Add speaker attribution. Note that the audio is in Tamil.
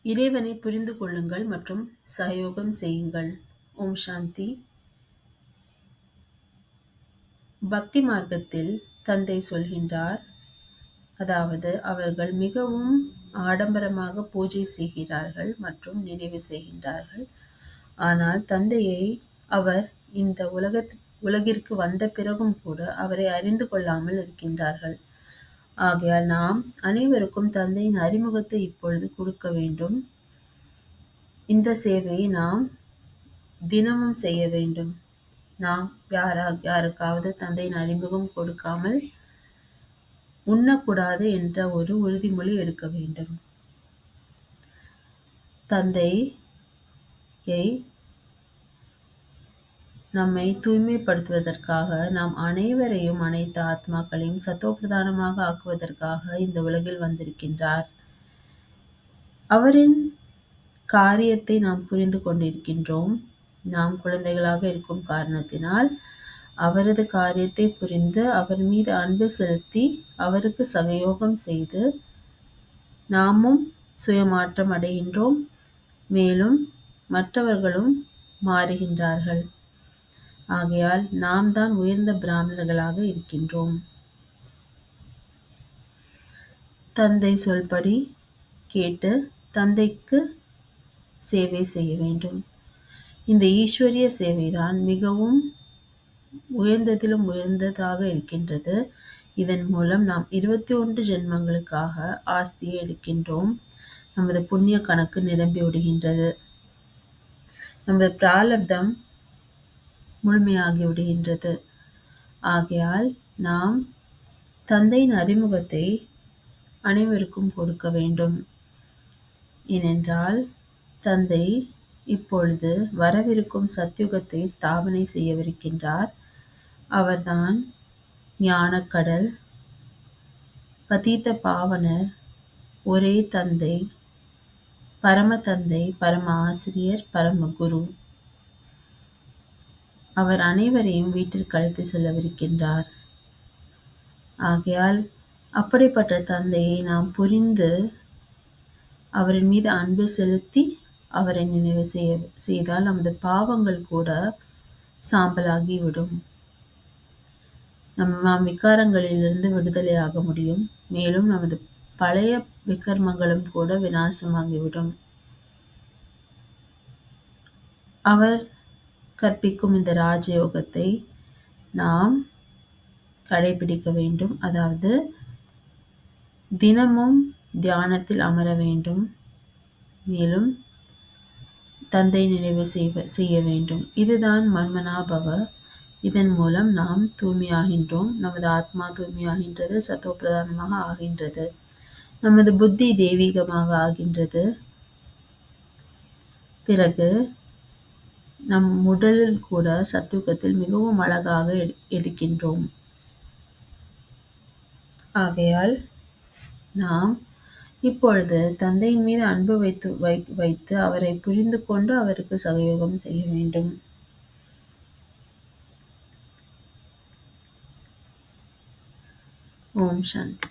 Speaker 1: இறைவனை புரிந்து கொள்ளுங்கள் மற்றும் சகயோகம் செய்யுங்கள். ஓம் சாந்தி. பக்தி மார்க்கத்தில் தந்தை சொல்கின்றார், அதாவது அவர்கள் மிகவும் ஆடம்பரமாக பூஜை செய்கிறார்கள் மற்றும் நினைவு செய்கின்றார்கள். ஆனால் தந்தையை அவர் இந்த உலகிற்கு வந்த பிறகும் கூட அவரை அறிந்து கொள்ளாமல் இருக்கின்றார்கள். ஆகையால் நாம் அனைவருக்கும் தந்தையின் அறிமுகத்தை இப்பொழுது கொடுக்க வேண்டும். இந்த சேவையை நாம் தினமும் செய்ய வேண்டும். நாம் யாருக்காவது தந்தையின் அறிமுகம் கொடுக்காமல் உண்ணக்கூடாது என்ற ஒரு உறுதிமொழி எடுக்க வேண்டும். தந்தையை நம்மை தூய்மைப்படுத்துவதற்காக, நாம் அனைவரையும் அனைத்து ஆத்மாக்களையும் சத்தோப்பிரதானமாக ஆக்குவதற்காக இந்த உலகில் வந்திருக்கின்றார். அவரின் காரியத்தை நாம் புரிந்து கொண்டிருக்கின்றோம். நாம் குழந்தைகளாக இருக்கும் காரணத்தினால் அவரது காரியத்தை புரிந்து அவர் மீது அன்பு செலுத்தி அவருக்கு சகயோகம் செய்து நாமும் சுயமாற்றம் அடைகின்றோம். மேலும் மற்றவர்களும் மாறுகின்றார்கள். ஆகையால் நாம் தான் உயர்ந்த பிராமணர்களாக இருக்கின்றோம். தந்தை சொல்படி கேட்டு தந்தைக்கு சேவை செய்ய வேண்டும். இந்த ஈஸ்வரிய சேவைதான் மிகவும் உயர்ந்ததிலும் உயர்ந்ததாக இருக்கின்றது. இதன் மூலம் நாம் 21 ஜென்மங்களுக்காக ஆஸ்தியை எடுக்கின்றோம். நமது புண்ணிய கணக்கு நிரம்பி விடுகின்றது. நமது பிராலப்தம் முழுமையாகி விடுகின்றது. ஆகையால் நாம் தந்தையின் அறிமுகத்தை அனைவருக்கும் கொடுக்க வேண்டும். ஏனென்றால் தந்தை இப்பொழுது வரவிருக்கும் சத்யுகத்தை ஸ்தாபனை செய்யவிருக்கின்றார். அவர்தான் ஞானக்கடல், பதீத பாவனர், ஒரே தந்தை, பரம தந்தை, பரம ஆசிரியர், பரம குரு. அவர் அனைவரையும் வீட்டிற்கு அழைத்து செல்லவிருக்கின்றார். ஆகையால் அப்படிப்பட்ட தந்தையை நாம் புரிந்து அவரின் மீது அன்பு செலுத்தி அவரை நினைவு செய்தால் நமது பாவங்கள் கூட சாம்பலாகிவிடும். நாம் விகாரங்களிலிருந்து விடுதலையாக முடியும். மேலும் நமது பழைய விகர்மங்களும் கூட விநாசமாகிவிடும். அவர் கற்பிக்கும் இந்த ராஜயோகத்தை நாம் கடைபிடிக்க வேண்டும். அதாவது தினமும் தியானத்தில் அமர வேண்டும். மேலும் தந்தை நினைவு செய்ய வேண்டும். இதுதான் மன்மனாபவ. இதன் மூலம் நாம் தூய்மையாகின்றோம். நமது ஆத்மா தூய்மையாகின்றது, சத்தோப்பிரதானமாக ஆகின்றது. நமது புத்தி தெய்வீகமாக ஆகின்றது. பிறகு நம் உடலில் கூட சத்துவத்தில் மிகவும் அழகாக எடுக்கின்றோம். ஆகையால் நாம் இப்பொழுது தந்தையின் மீது அன்பு வைத்து அவரை புரிந்து கொண்டு அவருக்கு சகயோகம் செய்ய வேண்டும். ஓம் சாந்தி.